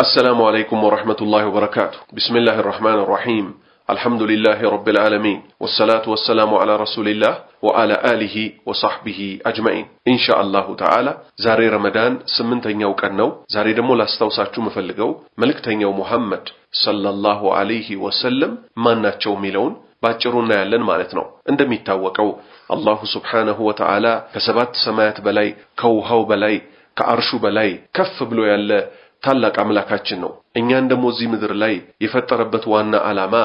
السلام عليكم ورحمة الله وبركاته. بسم الله الرحمن الرحيم. الحمد لله رب العالمين والصلاة والسلام على رسول الله وعلى آله وصحبه أجمعين. إن شاء الله تعالى زاري رمضان سمنتين كنو زاري دمو لاستوساتشو مفلقو ملكتين محمد صلى الله عليه وسلم ماناتشو ميلون ባጭሩና ያለን ማለት ነው። እንደሚታወቀው አላሁ ሱብሓነሁ ወተዓላ ከሰባት ሰማያት በላይ ከውሃው በላይ ከአርሹ በላይ ከፍ ብሎ ያለ ታላቅ አምላካችን ነው። እኛን ደግሞ እዚህ ምድር ላይ የፈጠረበት ዋና ዓላማ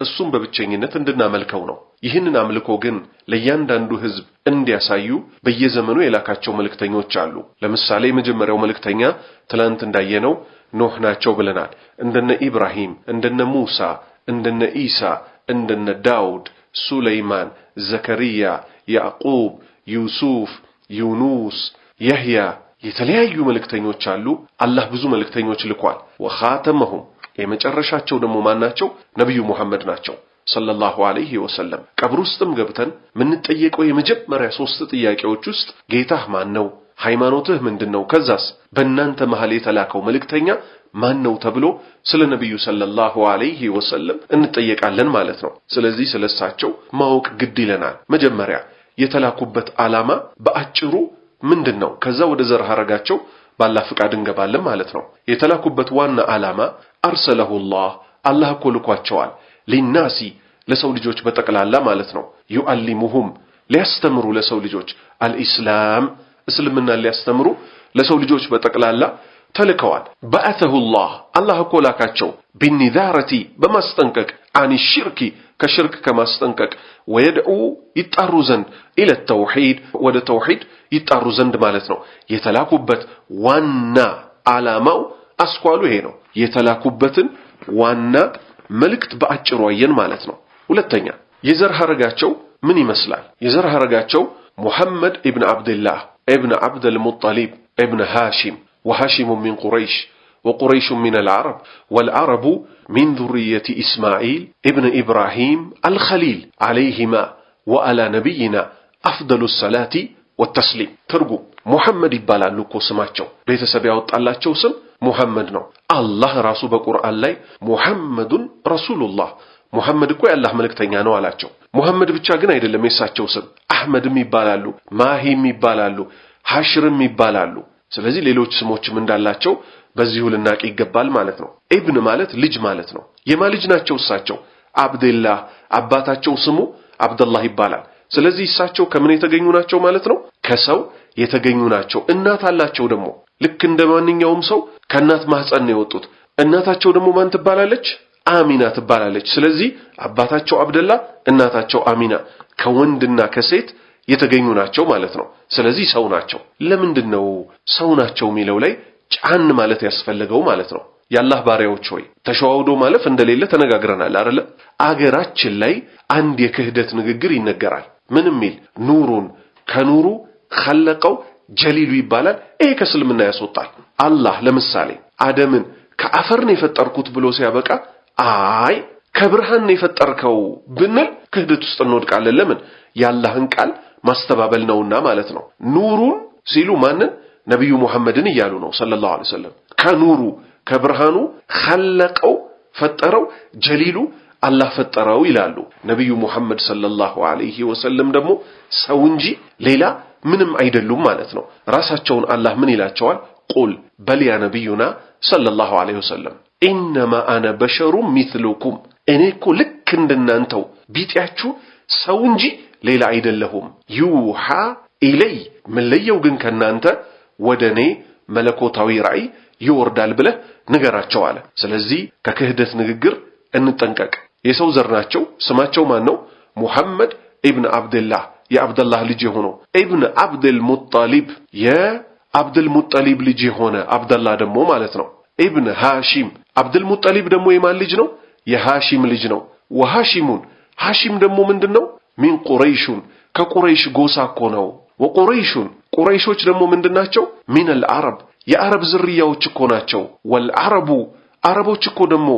እሱም በብቸኝነት እንድናመልከው ነው። ይህንን አምልኮ ግን ለእያንዳንዱ ህዝብ እንዲያሳዩ በየዘመኑ የላካቸው መልእክተኞች አሉ። ለምሳሌ የመጀመሪያው መልእክተኛ ትላንት እንዳየነው ኖህ ናቸው ብለናል። እንደነ ኢብራሂም፣ እንደነ ሙሳ፣ እንደነ ኢሳ፣ እንደነ ዳውድ፣ ሱለይማን፣ ዘከሪያ፣ ያዕቁብ፣ ዩሱፍ፣ ዩኑስ፣ የህያ የተለያዩ መልእክተኞች አሉ። አላህ ብዙ መልእክተኞች ልኳል። ወኻተመሁም የመጨረሻቸው ደግሞ ማናቸው? ነብዩ መሐመድ ናቸው ሰለላሁ ዐለይሂ ወሰለም። ቀብር ውስጥም ገብተን ምን ጠየቀው? የመጀመሪያ 3 ጥያቄዎች ውስጥ ጌታህ ማን ነው? ሃይማኖትህ ምንድነው? ከዛስ በእናንተ መሃል የተላከው መልእክተኛ ማን ነው ተብሎ ስለ ነብዩ ሰለላሁ ዐለይሂ ወሰለም እንጠየቃለን ማለት ነው። ስለዚህ ስለሳቸው ማወቅ ግድ ይለናል። መጀመሪያ የተላኩበት ዓላማ በአጭሩ ምንድነው? ከዛ ወደ ዘር ሐረጋቸው ባላህ ፍቃድ እንገባለን ማለት ነው። የተላኩበት ዋና ዓላማ አርሰለሁላህ አላህ እኮ ልኳቸዋል ሊናሲ ለሰው ልጆች በጠቅላላ ማለት ነው። ዩአሊሙሁም ሊያስተምሩ ለሰው ልጆች አልኢስላም እስልምና ሊያስተምሩ ለሰው ልጆች በጠቅላላ ተልከዋል። በአተሁላህ አላህ እኮ ላካቸው ቢኒዛረቲ በማስጠንቀቅ አን ሽርኪ ከሽርክ ከማስጠንቀቅ ወይድዑ ይጣሩ ዘንድ ኢለ ተውሂድ ወደ ተውሂድ ይጣሩ ዘንድ ማለት ነው። የተላኩበት ዋና ዓላማው አስኳሉ ይሄ ነው። የተላኩበትን ዋና መልእክት በአጭሩ አየን ማለት ነው። ሁለተኛ የዘር ሐረጋቸው ምን ይመስላል? የዘር ሐረጋቸው ሙሐመድ ኢብኑ አብዱላህ ኢብኑ አብዱል ሙጠሊብ ኢብኑ ሃሺም وهاشم من قريش وقريش من العرب والعرب من ذرية إسماعيل ابن إبراهيم الخليل عليهما وعلى نبينا أفضل الصلاة والتسليم. ترجو محمد يبالالو كو سماچو بيتسب ያወጣላቸው ስም ሙሐመድ ነው። አላህ ራሱ በቁርአን ላይ ሙሐመዱን ረሱሉላህ ሙሐመድ እኮ የአላህ መልእክተኛ ነው አላቸው። ሙሐመድ ብቻ ግን አይደለም የሳቸው ስም አህመድም ይባላሉ፣ ማሂም ይባላሉ፣ ሐሽርም ይባላሉ። ስለዚህ ሌሎች ስሞችም እንዳላቸው በዚሁ ልናቅ ይገባል ማለት ነው። ኢብን ማለት ልጅ ማለት ነው። የማን ልጅ ናቸው እሳቸው? አብዱላህ አባታቸው ስሙ አብዱላህ ይባላል። ስለዚህ እሳቸው ከምን የተገኙ ናቸው ማለት ነው? ከሰው የተገኙ ናቸው። እናት አላቸው ደግሞ ልክ እንደማንኛውም ሰው ከእናት ማህፀን ነው የወጡት። እናታቸው ደግሞ ማን ትባላለች? አሚና ትባላለች። ስለዚህ አባታቸው አብዱላህ እናታቸው አሚና ከወንድና ከሴት የተገኙ ናቸው ማለት ነው። ስለዚህ ሰው ናቸው። ለምንድነው ሰው ናቸው የሚለው ላይ ጫን ማለት ያስፈልገው ማለት ነው? የአላህ ባሪያዎች ሆይ ተሸዋውዶ ማለፍ እንደሌለ ተነጋግረናል አይደል? አገራችን ላይ አንድ የክህደት ንግግር ይነገራል። ምን የሚል ኑሩን ከኑሩ خلቀው ጀሊሉ ይባላል። ይሄ ከእስልምና ያስወጣል። አላህ ለምሳሌ አደምን ከአፈር ነው የፈጠርኩት ብሎ ሲያበቃ አይ ከብርሃን ነው የፈጠርከው ብንል ክህደት ውስጥ እንወድቃለን። ለምን? የአላህን ቃል ማስተባበል ነውና ማለት ነው። ኑሩን ሲሉ ማንን? ነብዩ መሐመድን እያሉ ነው ሰለላሁ ዐለይሂ ወሰለም። ከኑሩ ከብርሃኑ خلቀው ፈጠረው ጀሊሉ አላህ ፈጠረው ይላሉ። ነብዩ መሐመድ ሰለላሁ ዐለይሂ ወሰለም ደግሞ ሰው እንጂ ሌላ ምንም አይደሉም ማለት ነው። ራሳቸውን አላህ ምን ይላቸዋል? ቁል በል ያ ነብዩና ሰለላሁ ዐለይሂ ወሰለም ኢነማ አነ በሸሩ ሚስሉኩም እኔ እኮ ልክ እንደናንተው ቢጤያችሁ ሰው እንጂ ሌላ አይደለሁም። ዩሃ ኢለይ መለየው ግን ከናንተ ወደኔ መለኮታዊ ራእይ ይወርዳል ብለህ ንገራቸው አለ። ስለዚህ ከክህደት ንግግር እንጠንቀቅ። የሰው ዘር ናቸው። ስማቸው ማን ነው? ሙሐመድ ኢብኑ አብዱላህ የአብዱላህ ልጅ የሆነው ኢብኑ አብዱል ሙጠሊብ የአብዱል ሙጠሊብ ልጅ የሆነ አብዱላህ ደግሞ ማለት ነው። ኢብኑ ሃሺም አብዱል ሙጠሊብ ደግሞ የማን ልጅ ነው? የሃሺም ልጅ ነው። ወሃሺሙን ሃሺም ደግሞ ምንድነው? ሚን ቁረይሹን ከቁረይሽ ጎሳ እኮ ነው። ወቁረይሹን ቁረይሾች ደግሞ ምንድናቸው? ሚነል አረብ የአረብ ዝርያዎች እኮ ናቸው። ወልአረቡ አረቦች እኮ ደግሞ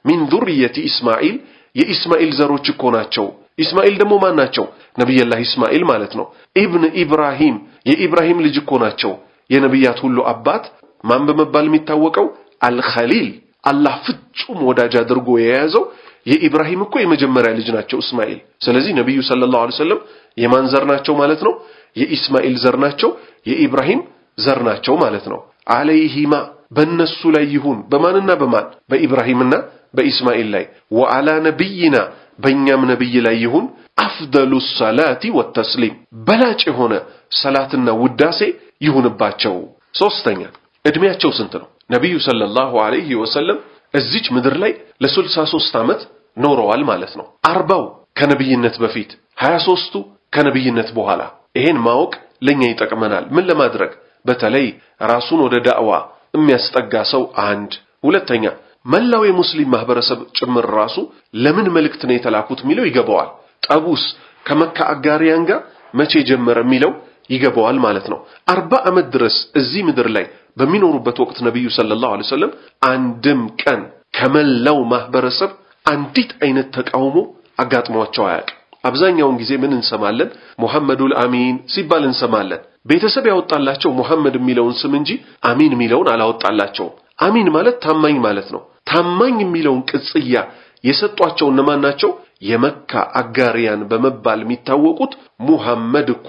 ሚን ዙርየቲ ኢስማኤል የኢስማኤል ዘሮች እኮ ናቸው። ኢስማኤል ደግሞ ማን ናቸው? ነብዩላህ ኢስማኤል ማለት ነው። ኢብኑ ኢብራሂም የኢብራሂም ልጅ እኮ ናቸው። የነብያት ሁሉ አባት ማን በመባል የሚታወቀው? አልኸሊል አላህ ፍጹም ወዳጅ አድርጎ የያዘው የኢብራሂም እኮ የመጀመሪያ ልጅ ናቸው እስማኤል። ስለዚህ ነብዩ ሰለላሁ ዐለይሂ ወሰለም የማን ዘር ናቸው ማለት ነው? የኢስማኤል ዘር ናቸው፣ የኢብራሂም ዘር ናቸው ማለት ነው። አለይሂማ በእነሱ ላይ ይሁን በማንና በማን? በኢብራሂምና በኢስማኤል ላይ። ወአላ ነብይና በእኛም ነብይ ላይ ይሁን አፍደሉ ሰላቲ ወተስሊም በላጭ የሆነ ሰላትና ውዳሴ ይሁንባቸው። ሶስተኛ እድሜያቸው ስንት ነው? ነብዩ ሰለላሁ ዐለይሂ ወሰለም እዚች ምድር ላይ ለ63 ዓመት ኖረዋል ማለት ነው። 40 ከነብይነት በፊት 23ቱ ከነብይነት በኋላ። ይሄን ማወቅ ለኛ ይጠቅመናል። ምን ለማድረግ? በተለይ ራሱን ወደ ዳዕዋ የሚያስጠጋ ሰው አንድ፣ ሁለተኛ መላው የሙስሊም ማህበረሰብ ጭምር ራሱ ለምን መልእክት ነው የተላኩት የሚለው ይገባዋል። ጠቡስ ከመካ አጋሪያን ጋር መቼ ጀመረ የሚለው ይገባዋል ማለት ነው። 40 ዓመት ድረስ እዚህ ምድር ላይ በሚኖሩበት ወቅት ነብዩ ሰለላሁ ዐለይሂ ወሰለም አንድም ቀን ከመላው ማህበረሰብ አንዲት አይነት ተቃውሞ አጋጥሟቸው አያውቅም። አብዛኛውን ጊዜ ምን እንሰማለን? ሙሐመዱል አሚን ሲባል እንሰማለን። ቤተሰብ ያወጣላቸው ሙሐመድ የሚለውን ስም እንጂ አሚን የሚለውን አላወጣላቸውም። አሚን ማለት ታማኝ ማለት ነው። ታማኝ የሚለውን ቅጽያ የሰጧቸው እነማን ናቸው? የመካ አጋሪያን በመባል የሚታወቁት ሙሐመድ እኮ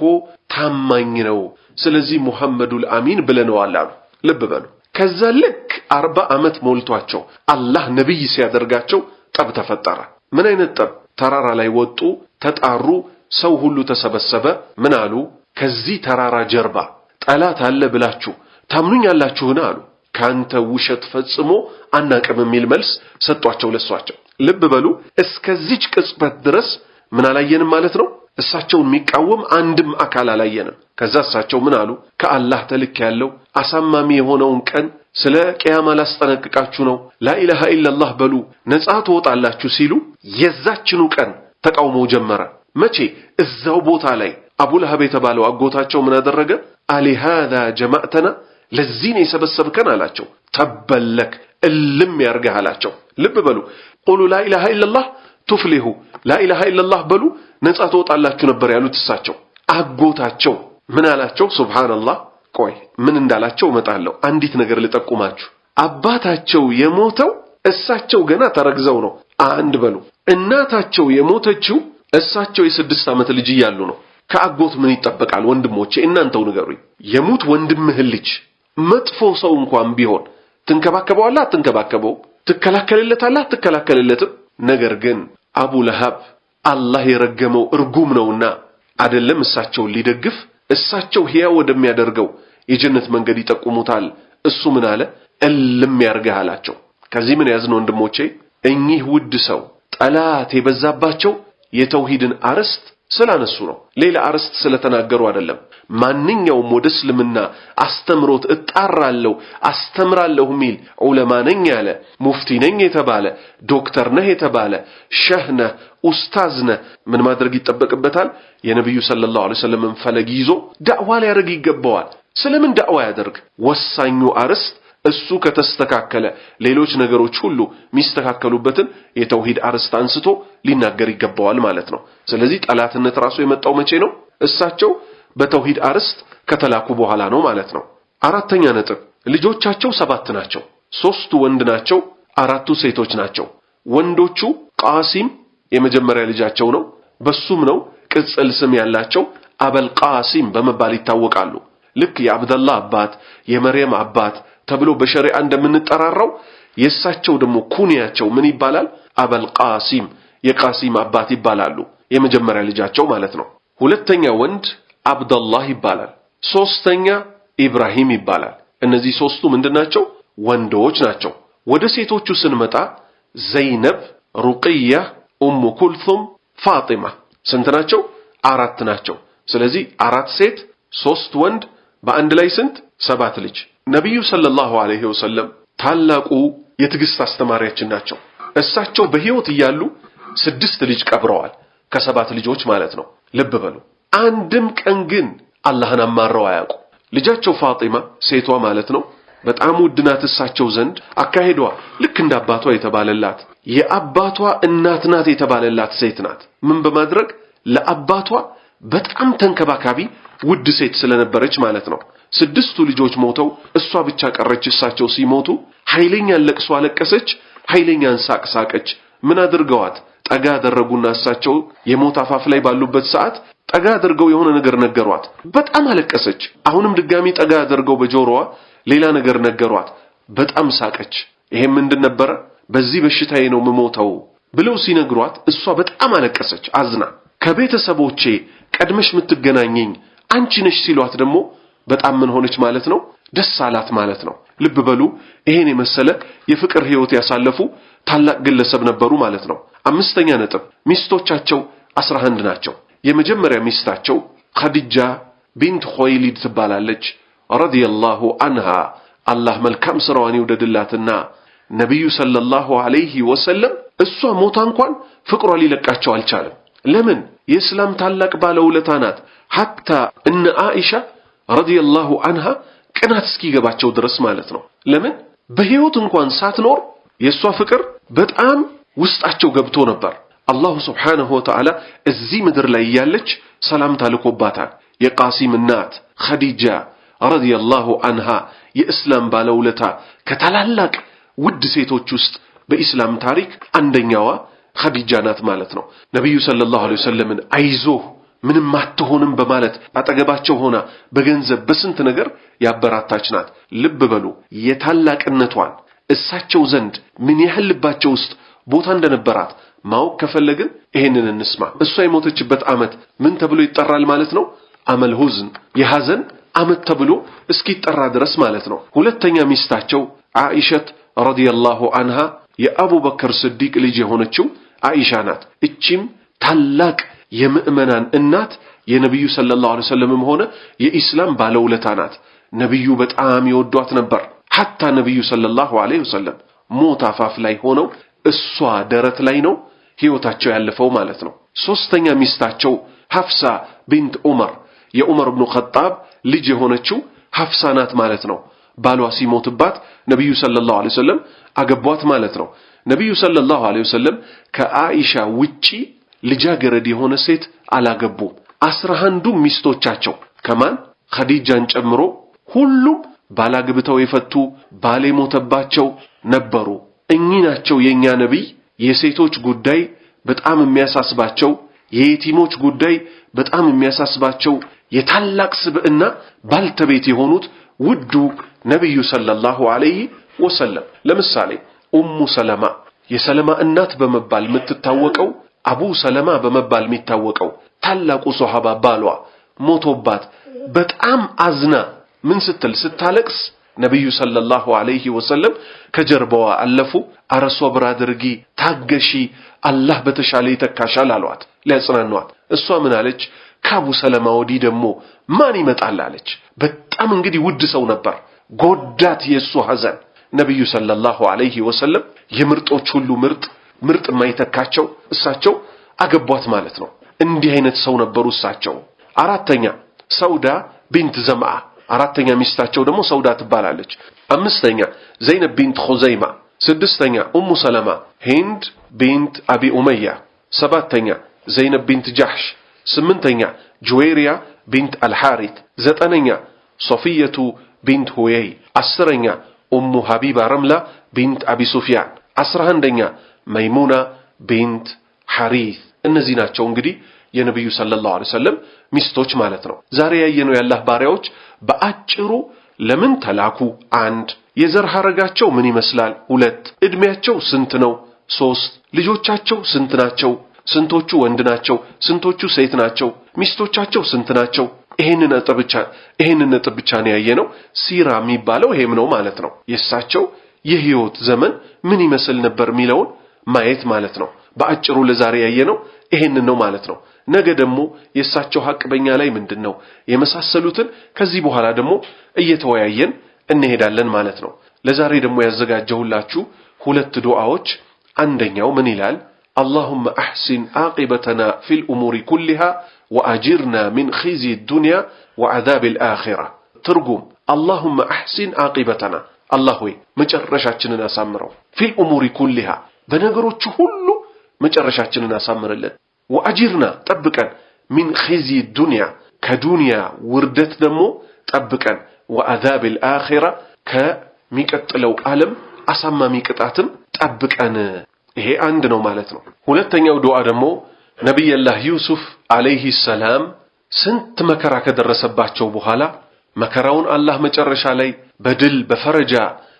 ታማኝ ነው፣ ስለዚህ ሙሐመዱል አሚን ብለነዋል አሉ። ልብ በሉ። ከዛ ልክ 40 ዓመት ሞልቷቸው አላህ ነብይ ሲያደርጋቸው ጠብ ተፈጠረ። ምን አይነት ጠብ? ተራራ ላይ ወጡ፣ ተጣሩ፣ ሰው ሁሉ ተሰበሰበ። ምን አሉ? ከዚህ ተራራ ጀርባ ጠላት አለ ብላችሁ ታምኑኛላችሁን አሉ። ካንተ ውሸት ፈጽሞ አናቅም የሚል መልስ ሰጧቸው ለሷቸው። ልብ በሉ። እስከዚች ቅጽበት ድረስ ምን አላየንም ማለት ነው? እሳቸውን የሚቃወም አንድም አካል አላየንም። ከዛ እሳቸው ምን አሉ? ከአላህ ተልክ ያለው አሳማሚ የሆነውን ቀን ስለ ቂያማ ላስጠነቅቃችሁ ነው፣ ላኢላሃ ኢላላህ በሉ ነጻ ትወጣላችሁ ሲሉ የዛችኑ ቀን ተቃውሞ ጀመረ። መቼ? እዛው ቦታ ላይ አቡ ለሀብ የተባለው አጎታቸው ምን አደረገ? አሊሃዛ ጀማዕተና ለዚህ ነው የሰበሰብከን አላቸው። ተበለክ እልም ያርገህ አላቸው። ልብ በሉ። ቁሉ ላኢላሃ ኢላላህ ቱፍሊሁ ላኢላሃ ኢላላህ በሉ ነጻ ትወጣላችሁ ነበር ያሉት እሳቸው። አጎታቸው ምን አላቸው? ሱብሃንአላህ። ቆይ ምን እንዳላቸው እመጣለሁ። አንዲት ነገር ልጠቁማችሁ። አባታቸው የሞተው እሳቸው ገና ተረግዘው ነው። አንድ በሉ። እናታቸው የሞተችው እሳቸው የ6 ዓመት ልጅ እያሉ ነው። ከአጎት ምን ይጠበቃል? ወንድሞቼ እናንተው ንገሩኝ። የሙት ወንድምህ ልጅ መጥፎ ሰው እንኳን ቢሆን ትንከባከበዋለህ አትንከባከበው? ትከላከልለታለህ አትከላከልለትም? ነገር ግን አቡ ለሃብ አላህ የረገመው እርጉም ነውና አይደለም እሳቸውን ሊደግፍ እሳቸው ሕያው ወደሚያደርገው የጀነት መንገድ ይጠቁሙታል። እሱ ምን አለ? እልም ያርገህ አላቸው። ከዚህ ምን ያዝነው ወንድሞቼ? እኚህ ውድ ሰው ጠላት የበዛባቸው የተውሂድን አርዕስት ስላነሱ ነው። ሌላ አርዕስት ስለተናገሩ አይደለም። ማንኛውም ወደ እስልምና አስተምሮት እጣራለሁ አስተምራለሁ ሚል ዑለማ ነኝ ያለ፣ ሙፍቲ ነኝ የተባለ፣ ዶክተር ነህ የተባለ፣ ሸህ ነህ፣ ኡስታዝ ነህ ምን ማድረግ ይጠበቅበታል? የነብዩ ሰለላሁ ዐለይሂ ወሰለም ፈለግ ይዞ ዳዕዋ ሊያደርግ ይገባዋል። ስለምን ዳዕዋ ያደርግ? ወሳኙ አርዕስት እሱ ከተስተካከለ ሌሎች ነገሮች ሁሉ ሚስተካከሉበትን የተውሂድ አርዕስት አንስቶ ሊናገር ይገባዋል ማለት ነው። ስለዚህ ጠላትነት ራሱ የመጣው መቼ ነው? እሳቸው በተውሂድ አርዕስት ከተላኩ በኋላ ነው ማለት ነው። አራተኛ ነጥብ፣ ልጆቻቸው 7 ናቸው። 3ቱ ወንድ ናቸው፣ 4ቱ ሴቶች ናቸው። ወንዶቹ ቃሲም የመጀመሪያ ልጃቸው ነው። በሱም ነው ቅጽል ስም ያላቸው አበል ቃሲም በመባል ይታወቃሉ። ልክ የአብደላህ አባት የመርየም አባት ተብሎ በሸሪዓ እንደምንጠራራው የሳቸው ደግሞ ኩንያቸው ምን ይባላል? አበል ቃሲም የቃሲም አባት ይባላሉ። የመጀመሪያ ልጃቸው ማለት ነው። ሁለተኛ ወንድ አብደላህ ይባላል። ሶስተኛ ኢብራሂም ይባላል። እነዚህ ሶስቱ ምንድናቸው? ወንዶች ናቸው። ወደ ሴቶቹ ስንመጣ ዘይነብ፣ ሩቅያ፣ ኡሙ ኩልሱም፣ ፋጢማ ስንት ናቸው? 4 ናቸው። ስለዚህ 4 ሴት 3 ወንድ በአንድ ላይ ስንት? 7 ልጅ። ነብዩ ሰለላሁ ዐለይሂ ወሰለም ታላቁ የትዕግስት አስተማሪያችን ናቸው። እሳቸው በህይወት እያሉ 6 ልጅ ቀብረዋል፣ ከ7 ልጆች ማለት ነው። ልብ በሉ። አንድም ቀን ግን አላህን አማረው አያውቁ። ልጃቸው ፋጢማ ሴቷ ማለት ነው በጣም ውድናት እሳቸው ዘንድ። አካሄዷ ልክ እንደ አባቷ የተባለላት የአባቷ እናት ናት የተባለላት ሴት ናት። ምን በማድረግ ለአባቷ በጣም ተንከባካቢ ውድ ሴት ስለነበረች ማለት ነው። ስድስቱ ልጆች ሞተው እሷ ብቻ ቀረች። እሳቸው ሲሞቱ ኃይለኛ ለቅሶ አለቀሰች፣ ኃይለኛን ሳቅ ሳቀች። ምን አድርገዋት? ጠጋ አደረጉና እሳቸው የሞት አፋፍ ላይ ባሉበት ሰዓት ጠጋ አድርገው የሆነ ነገር ነገሯት። በጣም አለቀሰች። አሁንም ድጋሚ ጠጋ አድርገው በጆሮዋ ሌላ ነገር ነገሯት። በጣም ሳቀች። ይሄ ምንድን ነበረ? በዚህ በሽታዬ ነው የምሞተው ብለው ሲነግሯት እሷ በጣም አለቀሰች አዝና። ከቤተሰቦቼ ቀድመሽ የምትገናኘኝ አንቺ ነሽ ሲሏት ደግሞ በጣም ምን ሆነች ማለት ነው? ደስ አላት ማለት ነው። ልብ በሉ፣ ይሄን የመሰለ የፍቅር ህይወት ያሳለፉ ታላቅ ግለሰብ ነበሩ ማለት ነው። አምስተኛ ነጥብ፣ ሚስቶቻቸው 11 ናቸው። የመጀመሪያ ሚስታቸው ኸዲጃ ቢንት ኹወይሊድ ትባላለች ረዲየላሁ ዐንሃ። አላህ መልካም ስራዋን ይውደድላትና ነብዩ ሰለላሁ ዐለይሂ ወሰለም እሷ ሞታ እንኳን ፍቅሯ ሊለቃቸው አልቻለም። ለምን? የእስላም ታላቅ ባለውለታ ናት። ሐታ እነ አኢሻ ረዲየላሁ ዐንሃ ቅናት እስኪገባቸው ድረስ ማለት ነው። ለምን? በህይወት እንኳን ሳትኖር የሷ ፍቅር በጣም ውስጣቸው ገብቶ ነበር። አላሁ ሱብሓነሁ ወተዓላ እዚህ ምድር ላይ ያለች ሰላም ታልኮባታል። የቃሲም እናት ኸዲጃ ረዲየላሁ ዐንሃ የእስላም ባለውለታ ከታላላቅ ውድ ሴቶች ውስጥ በኢስላም ታሪክ አንደኛዋ ኸዲጃ ናት ማለት ነው። ነብዩ ሰለላሁ ዐለይሂ ወሰለም አይዞህ ምንም አትሆንም በማለት አጠገባቸው ሆና በገንዘብ በስንት ነገር ያበራታች ናት። ልብ በሉ የታላቅነቷን እሳቸው ዘንድ ምን ያህል ልባቸው ውስጥ ቦታ እንደነበራት ማወቅ ከፈለግን ይሄንን እንስማ። እሷ የሞተችበት ዓመት ምን ተብሎ ይጠራል ማለት ነው? አመል ሁዝን፣ የሐዘን ዓመት ተብሎ እስኪጠራ ድረስ ማለት ነው። ሁለተኛ ሚስታቸው አኢሸት ረዲየላሁ ዐንሃ የአቡበክር ስዲቅ ልጅ የሆነችው አኢሻ ናት። እቺም ታላቅ የምእመናን እናት የነብዩ ሰለላሁ ዐለይሂ ወሰለም ሆነ የኢስላም ባለውለታ ናት። ነብዩ በጣም ይወዷት ነበር። ሐታ ነብዩ ሰለላሁ ዐለይሂ ወሰለም ሞት አፋፍ ላይ ሆነው እሷ ደረት ላይ ነው ህይወታቸው ያለፈው ማለት ነው። ሶስተኛ ሚስታቸው ሐፍሳ ቢንት ዑመር የዑመር ኢብኑ ኸጣብ ልጅ የሆነችው ሐፍሳ ናት ማለት ነው። ባሏ ሲሞትባት ነብዩ ሰለላሁ ዐለይሂ ወሰለም አገቧት ማለት ነው። ነብዩ ሰለላሁ ዐለይሂ ወሰለም ከአኢሻ ውጪ ልጃገረድ የሆነ ሴት አላገቡም። 11ዱ ሚስቶቻቸው ከማን ኸዲጃን ጨምሮ ሁሉም ባላግብተው የፈቱ ባል የሞተባቸው ነበሩ። እኚህ ናቸው የኛ ነብይ የሴቶች ጉዳይ በጣም የሚያሳስባቸው፣ የየቲሞች ጉዳይ በጣም የሚያሳስባቸው የታላቅ ስብዕና ባልተቤት የሆኑት ውዱ ነብዩ ሰለላሁ ዐለይሂ ወሰለም። ለምሳሌ ኡሙ ሰለማ የሰለማ እናት በመባል የምትታወቀው፣ አቡ ሰለማ በመባል የሚታወቀው ታላቁ ሷሃባ ባሏ ሞቶባት በጣም አዝና ምን ስትል ስታለቅስ ነብዩ ሰለላሁ ዐለይሂ ወሰለም ከጀርባዋ አለፉ። አረ ሶብር አድርጊ ታገሺ፣ አላህ በተሻለ ይተካሻል አሏት ሊያጽናኗት። እሷ ምን አለች? ከአቡ ሰለማ ወዲህ ደግሞ ማን ይመጣል አለች። በጣም እንግዲህ ውድ ሰው ነበር። ጎዳት የሱ ሐዘን። ነብዩ ሰለላሁ ዐለይሂ ወሰለም የምርጦች ሁሉ ምርጥ የማይተካቸው እሳቸው አገቧት ማለት ነው። እንዲህ አይነት ሰው ነበሩ እሳቸው። አራተኛ ሰውዳ ቢንት ዘምዓ አራተኛ ሚስታቸው ደግሞ ሰውዳ ትባላለች። አምስተኛ ዘይነብ ቢንት ኹዘይማ። ስድስተኛ ኡሙ ሰለማ ሂንድ ቢንት አቢ ኡመያ። ሰባተኛ ዘይነብ ቢንት ጃህሽ። ስምንተኛ ጁዌሪያ ቢንት አልሐሪት። ዘጠነኛ ሶፊየቱ ቢንት ሁየይ። አስረኛ ኡሙ ሀቢባ ረምላ ቢንት አቢ ሱፊያን። 11ኛ መይሙና ቢንት ሐሪት። እነዚህ ናቸው እንግዲህ የነብዩ ሰለላሁ ዐለይሂ ወሰለም ሚስቶች ማለት ነው። ዛሬ ያየነው የአላህ ባሪያዎች በአጭሩ ለምን ተላኩ? 1 የዘር ሐረጋቸው ምን ይመስላል? 2 እድሜያቸው ስንት ነው? 3 ልጆቻቸው ስንት ናቸው? ስንቶቹ ወንድ ናቸው? ስንቶቹ ሴት ናቸው? ሚስቶቻቸው ስንት ናቸው? ይሄንን ነጥብ ብቻ ነው ያየነው። ሲራ የሚባለው ይሄም ነው ማለት ነው። የእሳቸው የህይወት ዘመን ምን ይመስል ነበር የሚለውን ማየት ማለት ነው። በአጭሩ ለዛሬ ያየነው ይሄንን ነው ማለት ነው። ነገ ደግሞ የእሳቸው ሐቅ በእኛ ላይ ምንድነው የመሳሰሉትን ከዚህ በኋላ ደግሞ እየተወያየን እንሄዳለን ማለት ነው። ለዛሬ ደግሞ ያዘጋጀሁላችሁ 2 ዱዓዎች። አንደኛው ምን ይላል? اللهم أحسن عاقبتنا في الأمور كلها وأجرنا من خزي الدنيا وعذاب الآخرة. ترجم اللهم أحسن عاقبتنا الله هوي مجرشاتنا أسامره في الأمور كلها بنقروش كله مجرشاتنا أسامر الله وأجرنا تبكا من خزي الدنيا كدنيا وردت دمو تبكا وعذاب الآخرة ከሚቀጥለው ዓለም አሳማሚ ቅጣትን ጠብቀን። ይሄ አንድ ነው ማለት ነው። ሁለተኛው ዱዓ ደግሞ ነብዩላህ ዩሱፍ አለይሂ ሰላም ስንት መከራ ከደረሰባቸው በኋላ መከራውን አላህ መጨረሻ ላይ በድል በፈረጃ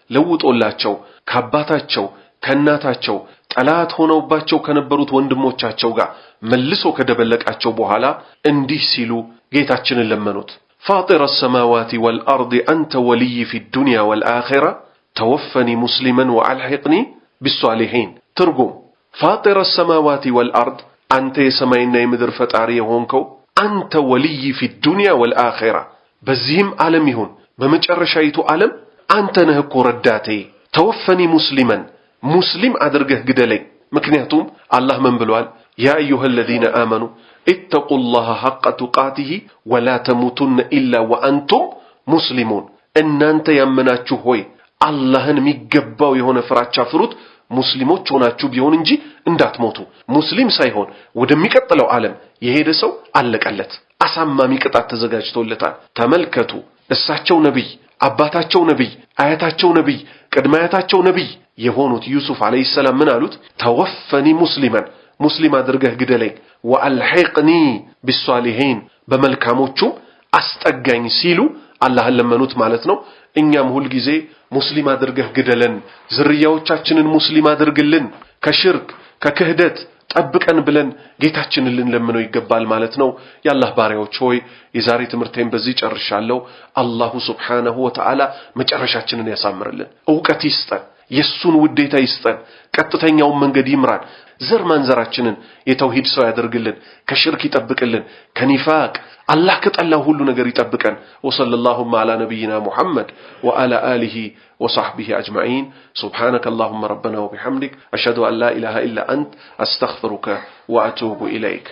ለውጦላቸው ከአባታቸው ከእናታቸው ጠላት ሆነውባቸው ከነበሩት ወንድሞቻቸው ጋር መልሶ ከደበለቃቸው በኋላ እንዲህ ሲሉ ጌታችንን ለመኑት። ፋጢረ السماوات والأرض أنت ولي في الدنيا والآخرة توفني مسلما وألحقني بالصالحين። ትርጉም ፋጢረ السماوات والأرض አንተ የሰማይና የምድር ፈጣሪ የሆንከው አንተ ወልይ في الدنيا والآخرة በዚህም ዓለም ይሁን በመጨረሻይቱ ዓለም አንተ ነህ እኮ ረዳቴ። ተወፈኒ ሙስሊመን ሙስሊም አድርገህ ግደለኝ። ምክንያቱም አላህ ምን ብሏል? ያ አዩሃ الذين آمنوا اتقوا الله حق تقاته ولا تموتن إلا وأنتم مسلمون። እናንተ ያመናችሁ ሆይ አላህን የሚገባው የሆነ ፍራቻ ፍሩት ሙስሊሞች ሆናችሁ ቢሆን እንጂ እንዳትሞቱ። ሙስሊም ሳይሆን ወደሚቀጥለው ዓለም የሄደ ሰው አለቀለት፣ አሳማሚ ቅጣት ተዘጋጅቶለታል። ተመልከቱ፣ እሳቸው ነብይ፣ አባታቸው ነብይ፣ አያታቸው ነብይ፣ ቅድመ አያታቸው ነብይ የሆኑት ዩሱፍ አለይሂ ሰላም ምን አሉት? ተወፈኒ ሙስሊማን ሙስሊም አድርገህ ግደለኝ፣ ወአልሂቅኒ ቢሷሊሂን በመልካሞቹ አስጠጋኝ ሲሉ አላህን ለመኑት ማለት ነው። እኛም ሁል ጊዜ ሙስሊም አድርገህ ግደለን፣ ዝርያዎቻችንን ሙስሊም አድርግልን፣ ከሽርክ ከክህደት ጠብቀን ብለን ጌታችንን ልንለምነው ይገባል ማለት ነው። የአላህ ባሪያዎች ሆይ የዛሬ ትምህርቴን በዚህ ጨርሻለሁ። አላሁ ሱብሓነሁ ወተዓላ መጨረሻችንን ያሳምርልን፣ ዕውቀት ይስጠን፣ የሱን ውዴታ ይስጠን፣ ቀጥተኛውን መንገድ ይምራን፣ ዘር ማንዘራችንን የተውሂድ ሰው ያደርግልን፣ ከሽርክ ይጠብቅልን፣ ከኒፋቅ አላህ ከጠላው ሁሉ ነገር ይጠብቀን። ወሰለላሁ ዐላ ነቢይና ሙሐመድ ወዐላ አሊሂ ወሰሕቢሂ አጅመዒን። ሱብሓነከ አላሁመ ረበና ወቢሐምዲክ አሽሀዱ አን ላ ኢላሃ ኢላ አንተ አስተግፊሩከ ወአቱቡ ኢለይክ።